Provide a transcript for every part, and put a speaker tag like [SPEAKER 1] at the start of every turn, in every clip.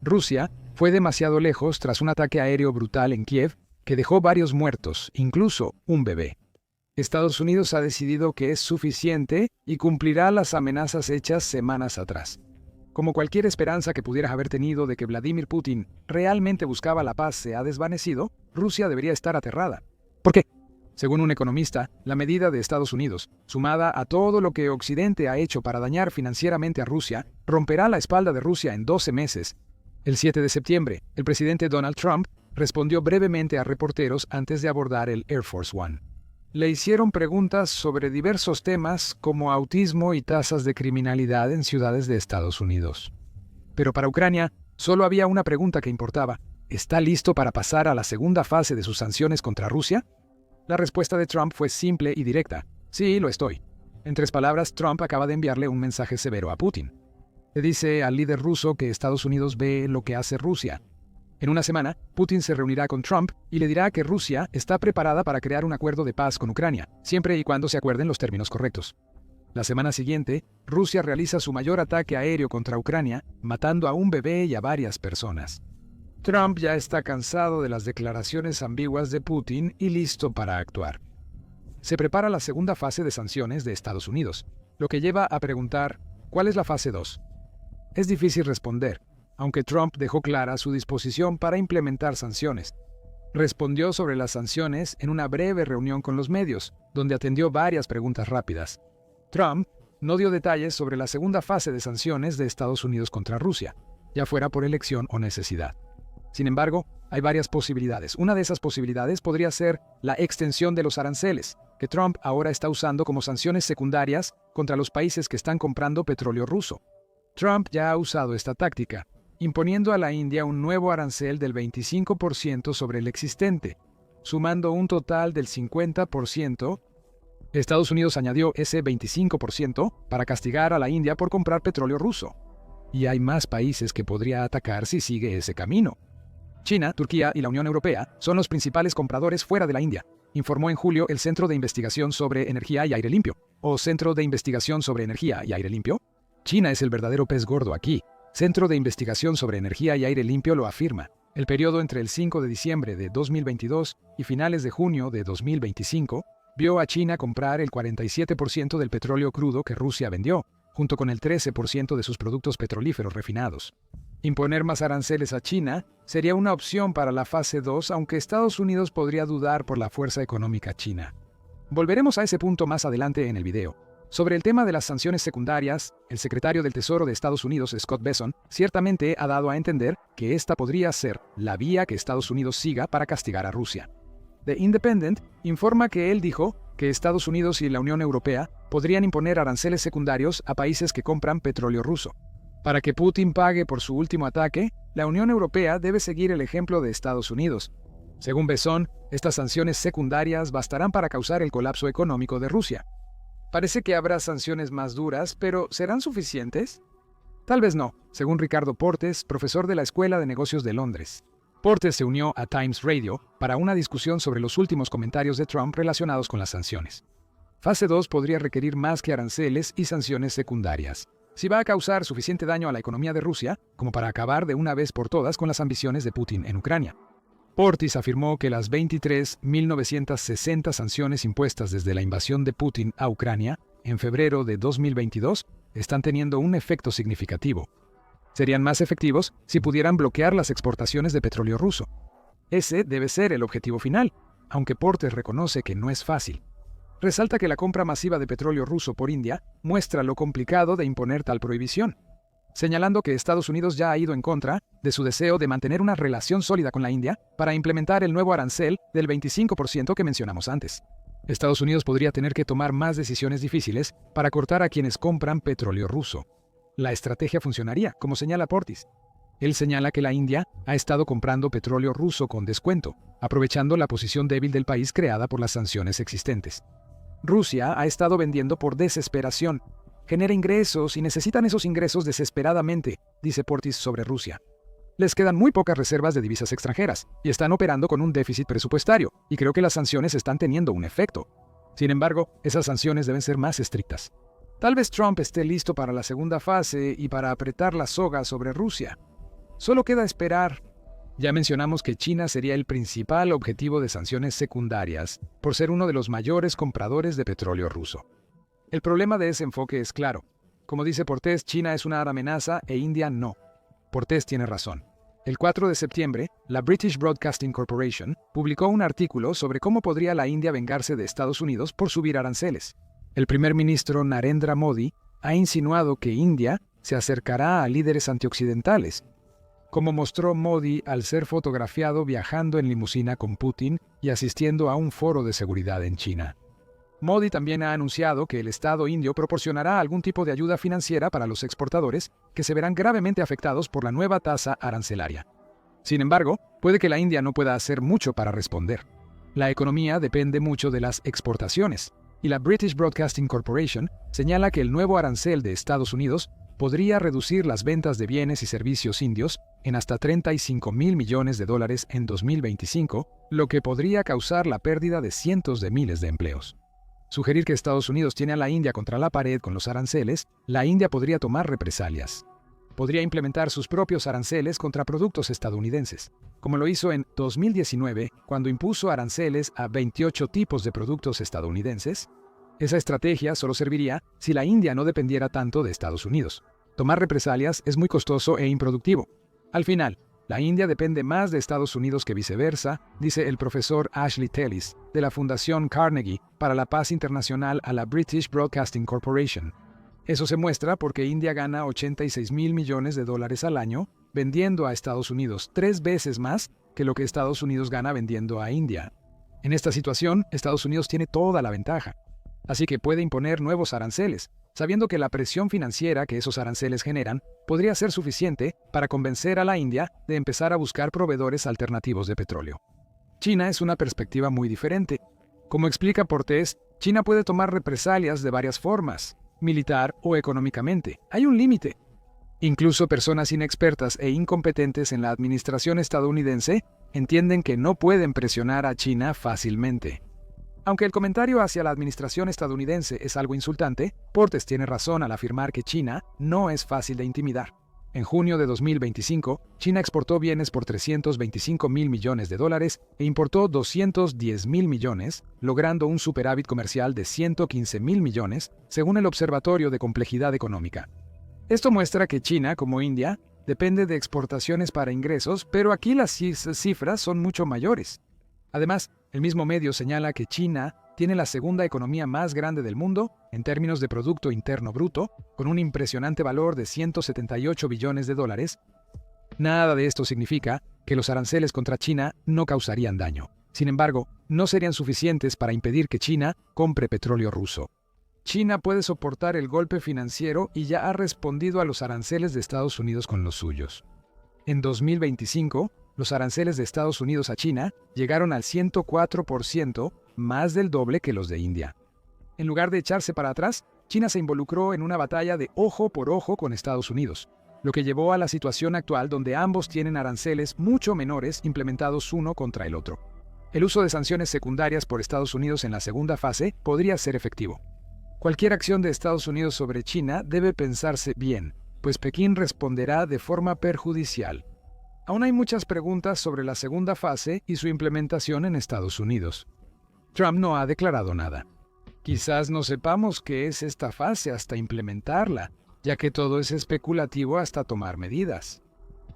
[SPEAKER 1] Rusia fue demasiado lejos tras un ataque aéreo brutal en Kiev que dejó varios muertos, incluso un bebé. Estados Unidos ha decidido que es suficiente y cumplirá las amenazas hechas semanas atrás. Como cualquier esperanza que pudieras haber tenido de que Vladimir Putin realmente buscaba la paz se ha desvanecido, Rusia debería estar aterrada. ¿Por qué? Según un economista, la medida de Estados Unidos, sumada a todo lo que Occidente ha hecho para dañar financieramente a Rusia, romperá la espalda de Rusia en 12 meses. El 7 de septiembre, el presidente Donald Trump respondió brevemente a reporteros antes de abordar el Air Force One. Le hicieron preguntas sobre diversos temas como autismo y tasas de criminalidad en ciudades de Estados Unidos. Pero para Ucrania, solo había una pregunta que importaba. ¿Está listo para pasar a la segunda fase de sus sanciones contra Rusia? La respuesta de Trump fue simple y directa. Sí, lo estoy. En 3 palabras, Trump acaba de enviarle un mensaje severo a Putin. Le dice al líder ruso que Estados Unidos ve lo que hace Rusia. En una semana, Putin se reunirá con Trump y le dirá que Rusia está preparada para crear un acuerdo de paz con Ucrania, siempre y cuando se acuerden los términos correctos. La semana siguiente, Rusia realiza su mayor ataque aéreo contra Ucrania, matando a un bebé y a varias personas. Trump ya está cansado de las declaraciones ambiguas de Putin y listo para actuar. Se prepara la segunda fase de sanciones de Estados Unidos, lo que lleva a preguntar, ¿cuál es la fase 2? Es difícil responder, aunque Trump dejó clara su disposición para implementar sanciones. Respondió sobre las sanciones en una breve reunión con los medios, donde atendió varias preguntas rápidas. Trump no dio detalles sobre la segunda fase de sanciones de Estados Unidos contra Rusia, ya fuera por elección o necesidad. Sin embargo, hay varias posibilidades. Una de esas posibilidades podría ser la extensión de los aranceles, que Trump ahora está usando como sanciones secundarias contra los países que están comprando petróleo ruso. Trump ya ha usado esta táctica, imponiendo a la India un nuevo arancel del 25% sobre el existente, sumando un total del 50%. Estados Unidos añadió ese 25% para castigar a la India por comprar petróleo ruso. Y hay más países que podría atacar si sigue ese camino. China, Turquía y la Unión Europea son los principales compradores fuera de la India, informó en julio el Centro de Investigación sobre Energía y Aire Limpio, o Centro de Investigación sobre Energía y Aire Limpio. China es el verdadero pez gordo aquí. Centro de Investigación sobre Energía y Aire Limpio lo afirma. El periodo entre el 5 de diciembre de 2022 y finales de junio de 2025 vio a China comprar el 47% del petróleo crudo que Rusia vendió, junto con el 13% de sus productos petrolíferos refinados. Imponer más aranceles a China sería una opción para la fase 2, aunque Estados Unidos podría dudar por la fuerza económica china. Volveremos a ese punto más adelante en el video. Sobre el tema de las sanciones secundarias, el secretario del Tesoro de Estados Unidos, Scott Bessent, ciertamente ha dado a entender que esta podría ser la vía que Estados Unidos siga para castigar a Rusia. The Independent informa que él dijo que Estados Unidos y la Unión Europea podrían imponer aranceles secundarios a países que compran petróleo ruso. Para que Putin pague por su último ataque, la Unión Europea debe seguir el ejemplo de Estados Unidos. Según Bessent, estas sanciones secundarias bastarán para causar el colapso económico de Rusia. Parece que habrá sanciones más duras, pero ¿serán suficientes? Tal vez no, según Ricardo Portes, profesor de la Escuela de Negocios de Londres. Portes se unió a Times Radio para una discusión sobre los últimos comentarios de Trump relacionados con las sanciones. Fase 2 podría requerir más que aranceles y sanciones secundarias. Si va a causar suficiente daño a la economía de Rusia como para acabar de una vez por todas con las ambiciones de Putin en Ucrania. Portis afirmó que las 23.960 sanciones impuestas desde la invasión de Putin a Ucrania en febrero de 2022 están teniendo un efecto significativo. Serían más efectivos si pudieran bloquear las exportaciones de petróleo ruso. Ese debe ser el objetivo final, aunque Portes reconoce que no es fácil. Resalta que la compra masiva de petróleo ruso por India muestra lo complicado de imponer tal prohibición, señalando que Estados Unidos ya ha ido en contra de su deseo de mantener una relación sólida con la India para implementar el nuevo arancel del 25% que mencionamos antes. Estados Unidos podría tener que tomar más decisiones difíciles para cortar a quienes compran petróleo ruso. La estrategia funcionaría, como señala Portis. Él señala que la India ha estado comprando petróleo ruso con descuento, aprovechando la posición débil del país creada por las sanciones existentes. Rusia ha estado vendiendo por desesperación. Genera ingresos y necesitan esos ingresos desesperadamente, dice Portis sobre Rusia. Les quedan muy pocas reservas de divisas extranjeras y están operando con un déficit presupuestario, y creo que las sanciones están teniendo un efecto. Sin embargo, esas sanciones deben ser más estrictas. Tal vez Trump esté listo para la segunda fase y para apretar la soga sobre Rusia. Solo queda esperar. Ya mencionamos que China sería el principal objetivo de sanciones secundarias por ser uno de los mayores compradores de petróleo ruso. El problema de ese enfoque es claro. Como dice Portes, China es una amenaza e India no. Portes tiene razón. El 4 de septiembre, la British Broadcasting Corporation publicó un artículo sobre cómo podría la India vengarse de Estados Unidos por subir aranceles. El primer ministro Narendra Modi ha insinuado que India se acercará a líderes antioccidentales, como mostró Modi al ser fotografiado viajando en limusina con Putin y asistiendo a un foro de seguridad en China. Modi también ha anunciado que el Estado indio proporcionará algún tipo de ayuda financiera para los exportadores que se verán gravemente afectados por la nueva tasa arancelaria. Sin embargo, puede que la India no pueda hacer mucho para responder. La economía depende mucho de las exportaciones, y la British Broadcasting Corporation señala que el nuevo arancel de Estados Unidos podría reducir las ventas de bienes y servicios indios en hasta $35,000 millones en 2025, lo que podría causar la pérdida de cientos de miles de empleos. Sugerir que Estados Unidos tiene a la India contra la pared con los aranceles, la India podría tomar represalias. Podría implementar sus propios aranceles contra productos estadounidenses, como lo hizo en 2019 cuando impuso aranceles a 28 tipos de productos estadounidenses. Esa estrategia solo serviría si la India no dependiera tanto de Estados Unidos. Tomar represalias es muy costoso e improductivo. Al final, la India depende más de Estados Unidos que viceversa, dice el profesor Ashley Tellis, de la Fundación Carnegie para la Paz Internacional a la British Broadcasting Corporation. Eso se muestra porque India gana $86,000 millones al año vendiendo a Estados Unidos 3 veces más que lo que Estados Unidos gana vendiendo a India. En esta situación, Estados Unidos tiene toda la ventaja. Así que puede imponer nuevos aranceles, sabiendo que la presión financiera que esos aranceles generan podría ser suficiente para convencer a la India de empezar a buscar proveedores alternativos de petróleo. China es una perspectiva muy diferente. Como explica Portes, China puede tomar represalias de varias formas, militar o económicamente. Hay un límite. Incluso personas inexpertas e incompetentes en la administración estadounidense entienden que no pueden presionar a China fácilmente. Aunque el comentario hacia la administración estadounidense es algo insultante, Portes tiene razón al afirmar que China no es fácil de intimidar. En junio de 2025, China exportó bienes por $325,000 millones e importó $210,000 millones, logrando un superávit comercial de $115,000 millones, según el Observatorio de Complejidad Económica. Esto muestra que China, como India, depende de exportaciones para ingresos, pero aquí las cifras son mucho mayores. Además, el mismo medio señala que China tiene la segunda economía más grande del mundo en términos de Producto Interno Bruto, con un impresionante valor de $178 billones. Nada de esto significa que los aranceles contra China no causarían daño. Sin embargo, no serían suficientes para impedir que China compre petróleo ruso. China puede soportar el golpe financiero y ya ha respondido a los aranceles de Estados Unidos con los suyos. En 2025, los aranceles de Estados Unidos a China llegaron al 104%, más del doble que los de India. En lugar de echarse para atrás, China se involucró en una batalla de ojo por ojo con Estados Unidos, lo que llevó a la situación actual donde ambos tienen aranceles mucho menores implementados uno contra el otro. El uso de sanciones secundarias por Estados Unidos en la segunda fase podría ser efectivo. Cualquier acción de Estados Unidos sobre China debe pensarse bien, pues Pekín responderá de forma perjudicial. Aún hay muchas preguntas sobre la segunda fase y su implementación en Estados Unidos. Trump no ha declarado nada. Quizás no sepamos qué es esta fase hasta implementarla, ya que todo es especulativo hasta tomar medidas.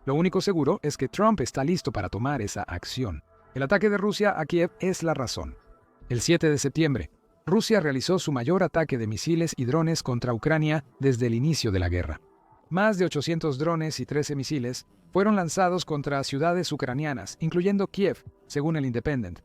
[SPEAKER 1] Lo único seguro es que Trump está listo para tomar esa acción. El ataque de Rusia a Kiev es la razón. El 7 de septiembre, Rusia realizó su mayor ataque de misiles y drones contra Ucrania desde el inicio de la guerra. Más de 800 drones y 13 misiles fueron lanzados contra ciudades ucranianas, incluyendo Kiev, según el Independent.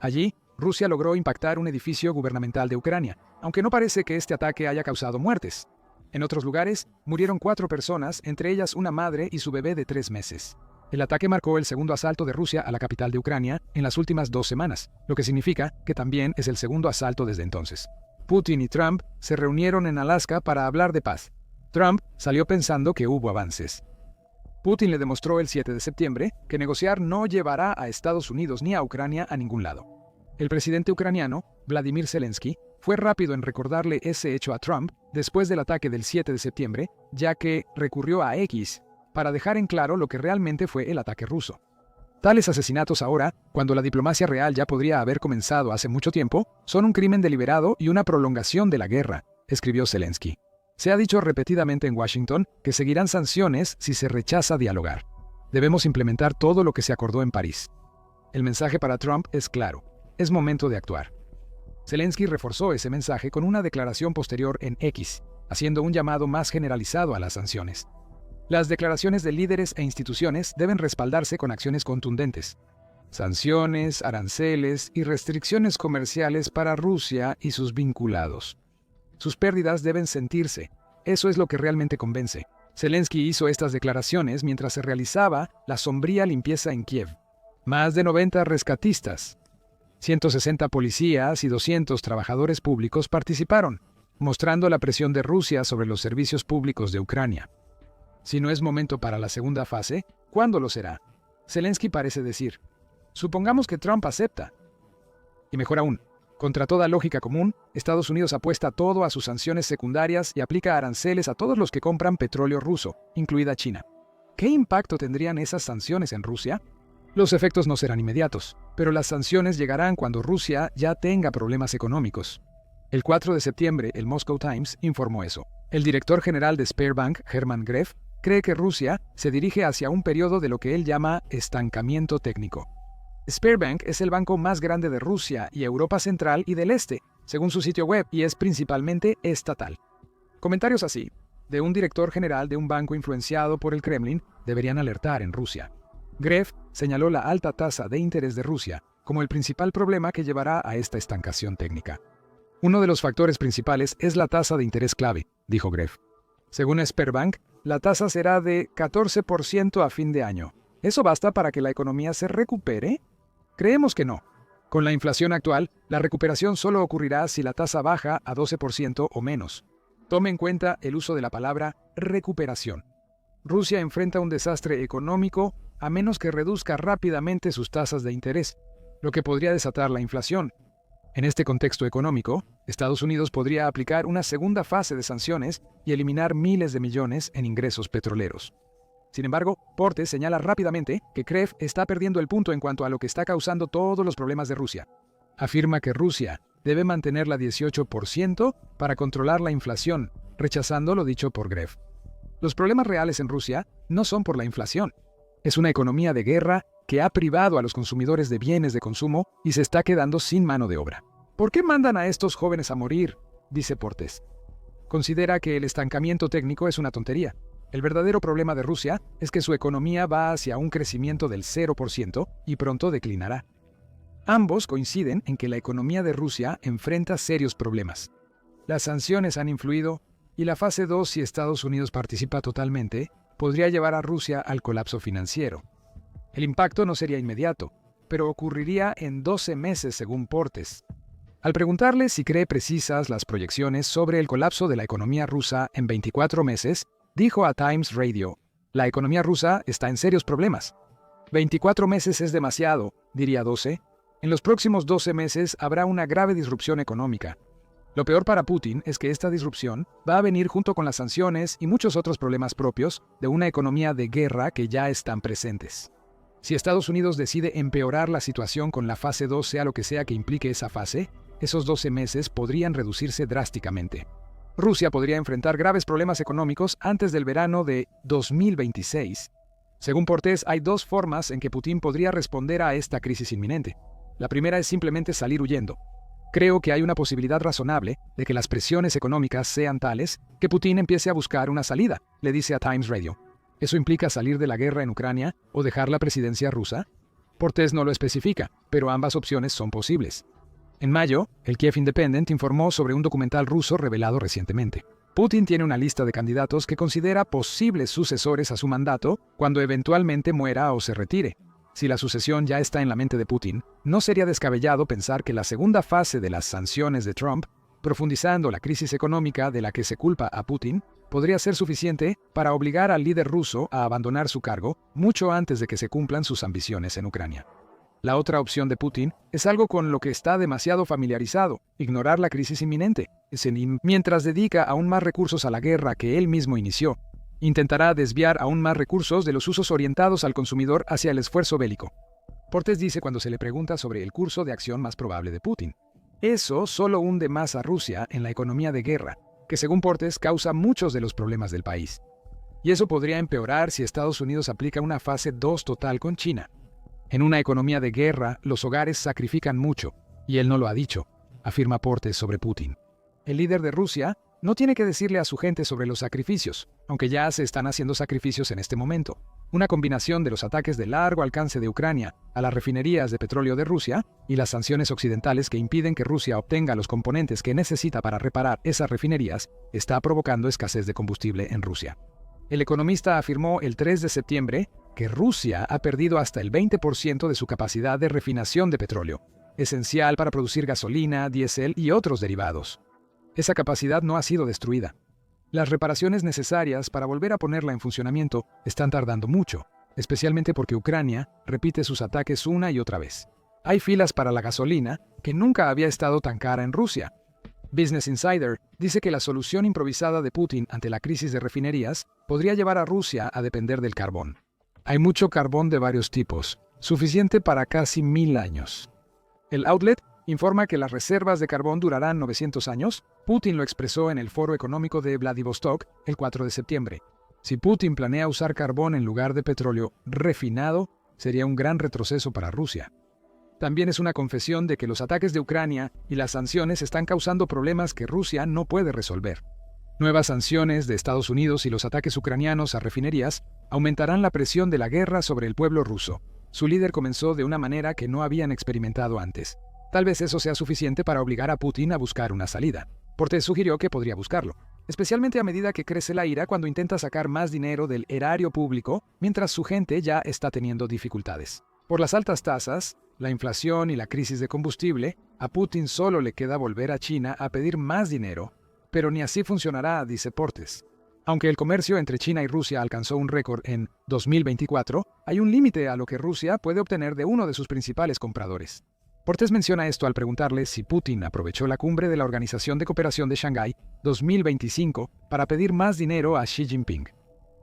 [SPEAKER 1] Allí, Rusia logró impactar un edificio gubernamental de Ucrania, aunque no parece que este ataque haya causado muertes. En otros lugares, murieron 4 personas, entre ellas una madre y su bebé de 3 meses. El ataque marcó el segundo asalto de Rusia a la capital de Ucrania en las últimas 2 semanas, lo que significa que también es el segundo asalto desde entonces. Putin y Trump se reunieron en Alaska para hablar de paz. Trump salió pensando que hubo avances. Putin le demostró el 7 de septiembre que negociar no llevará a Estados Unidos ni a Ucrania a ningún lado. El presidente ucraniano, Vladimir Zelensky, fue rápido en recordarle ese hecho a Trump después del ataque del 7 de septiembre, ya que recurrió a X, para dejar en claro lo que realmente fue el ataque ruso. Tales asesinatos ahora, cuando la diplomacia real ya podría haber comenzado hace mucho tiempo, son un crimen deliberado y una prolongación de la guerra, escribió Zelensky. Se ha dicho repetidamente en Washington que seguirán sanciones si se rechaza dialogar. Debemos implementar todo lo que se acordó en París. El mensaje para Trump es claro. Es momento de actuar. Zelensky reforzó ese mensaje con una declaración posterior en X, haciendo un llamado más generalizado a las sanciones. Las declaraciones de líderes e instituciones deben respaldarse con acciones contundentes. Sanciones, aranceles y restricciones comerciales para Rusia y sus vinculados. Sus pérdidas deben sentirse. Eso es lo que realmente convence. Zelensky hizo estas declaraciones mientras se realizaba la sombría limpieza en Kiev. Más de 90 rescatistas, 160 policías y 200 trabajadores públicos participaron, mostrando la presión de Rusia sobre los servicios públicos de Ucrania. Si no es momento para la segunda fase, ¿cuándo lo será? Zelensky parece decir. Supongamos que Trump acepta. Y mejor aún, contra toda lógica común, Estados Unidos apuesta todo a sus sanciones secundarias y aplica aranceles a todos los que compran petróleo ruso, incluida China. ¿Qué impacto tendrían esas sanciones en Rusia? Los efectos no serán inmediatos, pero las sanciones llegarán cuando Rusia ya tenga problemas económicos. El 4 de septiembre, el Moscow Times informó eso. El director general de Sberbank, Hermann Gref, cree que Rusia se dirige hacia un periodo de lo que él llama estancamiento técnico. Sberbank es el banco más grande de Rusia y Europa Central y del Este, según su sitio web, y es principalmente estatal. Comentarios así, de un director general de un banco influenciado por el Kremlin, deberían alertar en Rusia. Gref señaló la alta tasa de interés de Rusia como el principal problema que llevará a esta estancación técnica. Uno de los factores principales es la tasa de interés clave, dijo Gref. Según Sberbank, la tasa será de 14% a fin de año. ¿Eso basta para que la economía se recupere? Creemos que no. Con la inflación actual, la recuperación solo ocurrirá si la tasa baja a 12% o menos. Tome en cuenta el uso de la palabra recuperación. Rusia enfrenta un desastre económico a menos que reduzca rápidamente sus tasas de interés, lo que podría desatar la inflación. En este contexto económico, Estados Unidos podría aplicar una segunda fase de sanciones y eliminar miles de millones en ingresos petroleros. Sin embargo, Portes señala rápidamente que Gref está perdiendo el punto en cuanto a lo que está causando todos los problemas de Rusia. Afirma que Rusia debe mantenerla 18% para controlar la inflación, rechazando lo dicho por Gref. Los problemas reales en Rusia no son por la inflación. Es una economía de guerra que ha privado a los consumidores de bienes de consumo y se está quedando sin mano de obra. ¿Por qué mandan a estos jóvenes a morir?, dice Portes. Considera que el estancamiento técnico es una tontería. El verdadero problema de Rusia es que su economía va hacia un crecimiento del 0% y pronto declinará. Ambos coinciden en que la economía de Rusia enfrenta serios problemas. Las sanciones han influido y la fase 2, si Estados Unidos participa totalmente, podría llevar a Rusia al colapso financiero. El impacto no sería inmediato, pero ocurriría en 12 meses según Portes. Al preguntarle si cree precisas las proyecciones sobre el colapso de la economía rusa en 24 meses, dijo a Times Radio, la economía rusa está en serios problemas. 24 meses es demasiado, diría 12. En los próximos 12 meses habrá una grave disrupción económica. Lo peor para Putin es que esta disrupción va a venir junto con las sanciones y muchos otros problemas propios de una economía de guerra que ya están presentes. Si Estados Unidos decide empeorar la situación con la fase 2, sea lo que sea que implique esa fase, esos 12 meses podrían reducirse drásticamente. Rusia podría enfrentar graves problemas económicos antes del verano de 2026. Según Portes, hay dos formas en que Putin podría responder a esta crisis inminente. La primera es simplemente salir huyendo. Creo que hay una posibilidad razonable de que las presiones económicas sean tales que Putin empiece a buscar una salida, le dice a Times Radio. ¿Eso implica salir de la guerra en Ucrania o dejar la presidencia rusa? Portes no lo especifica, pero ambas opciones son posibles. En mayo, el Kiev Independent informó sobre un documental ruso revelado recientemente. Putin tiene una lista de candidatos que considera posibles sucesores a su mandato cuando eventualmente muera o se retire. Si la sucesión ya está en la mente de Putin, no sería descabellado pensar que la segunda fase de las sanciones de Trump, profundizando la crisis económica de la que se culpa a Putin, podría ser suficiente para obligar al líder ruso a abandonar su cargo mucho antes de que se cumplan sus ambiciones en Ucrania. La otra opción de Putin es algo con lo que está demasiado familiarizado, ignorar la crisis inminente, mientras dedica aún más recursos a la guerra que él mismo inició, Intentará desviar aún más recursos de los usos orientados al consumidor hacia el esfuerzo bélico. Portes dice cuando se le pregunta sobre el curso de acción más probable de Putin. Eso solo hunde más a Rusia en la economía de guerra, que según Portes causa muchos de los problemas del país. Y eso podría empeorar si Estados Unidos aplica una fase 2 total con China. En una economía de guerra, los hogares sacrifican mucho, y él no lo ha dicho, afirma Portes sobre Putin. El líder de Rusia no tiene que decirle a su gente sobre los sacrificios, aunque ya se están haciendo sacrificios en este momento. Una combinación de los ataques de largo alcance de Ucrania a las refinerías de petróleo de Rusia y las sanciones occidentales que impiden que Rusia obtenga los componentes que necesita para reparar esas refinerías está provocando escasez de combustible en Rusia. El economista afirmó el 3 de septiembre que Rusia ha perdido hasta el 20% de su capacidad de refinación de petróleo, esencial para producir gasolina, diésel y otros derivados. Esa capacidad no ha sido destruida. Las reparaciones necesarias para volver a ponerla en funcionamiento están tardando mucho, especialmente porque Ucrania repite sus ataques una y otra vez. Hay filas para la gasolina que nunca había estado tan cara en Rusia. Business Insider dice que la solución improvisada de Putin ante la crisis de refinerías podría llevar a Rusia a depender del carbón. Hay mucho carbón de varios tipos, suficiente para casi 1000 años. El outlet informa que las reservas de carbón durarán 900 años. Putin lo expresó en el Foro Económico de Vladivostok el 4 de septiembre. Si Putin planea usar carbón en lugar de petróleo refinado, sería un gran retroceso para Rusia. También es una confesión de que los ataques de Ucrania y las sanciones están causando problemas que Rusia no puede resolver. Nuevas sanciones de Estados Unidos y los ataques ucranianos a refinerías aumentarán la presión de la guerra sobre el pueblo ruso. Su líder comenzó de una manera que no habían experimentado antes. Tal vez eso sea suficiente para obligar a Putin a buscar una salida. Portes sugirió que podría buscarlo, especialmente a medida que crece la ira cuando intenta sacar más dinero del erario público mientras su gente ya está teniendo dificultades. Por las altas tasas, la inflación y la crisis de combustible, a Putin solo le queda volver a China a pedir más dinero, pero ni así funcionará, dice Portes. Aunque el comercio entre China y Rusia alcanzó un récord en 2024, hay un límite a lo que Rusia puede obtener de uno de sus principales compradores. Portes menciona esto al preguntarle si Putin aprovechó la cumbre de la Organización de Cooperación de Shanghái 2025 para pedir más dinero a Xi Jinping.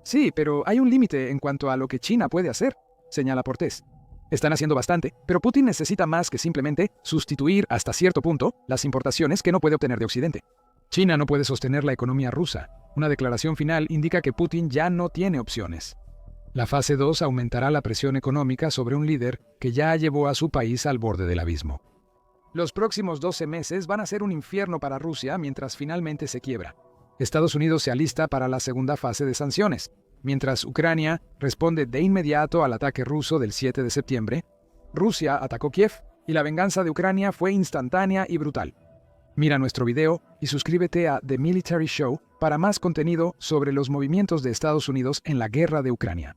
[SPEAKER 1] Sí, pero hay un límite en cuanto a lo que China puede hacer, señala Portes. Están haciendo bastante, pero Putin necesita más que simplemente sustituir hasta cierto punto las importaciones que no puede obtener de Occidente. China no puede sostener la economía rusa. Una declaración final indica que Putin ya no tiene opciones. La fase 2 aumentará la presión económica sobre un líder que ya llevó a su país al borde del abismo. Los próximos 12 meses van a ser un infierno para Rusia mientras finalmente se quiebra. Estados Unidos se alista para la segunda fase de sanciones. Mientras Ucrania responde de inmediato al ataque ruso del 7 de septiembre, Rusia atacó Kiev y la venganza de Ucrania fue instantánea y brutal. Mira nuestro video y suscríbete a The Military Show para más contenido sobre los movimientos de Estados Unidos en la guerra de Ucrania.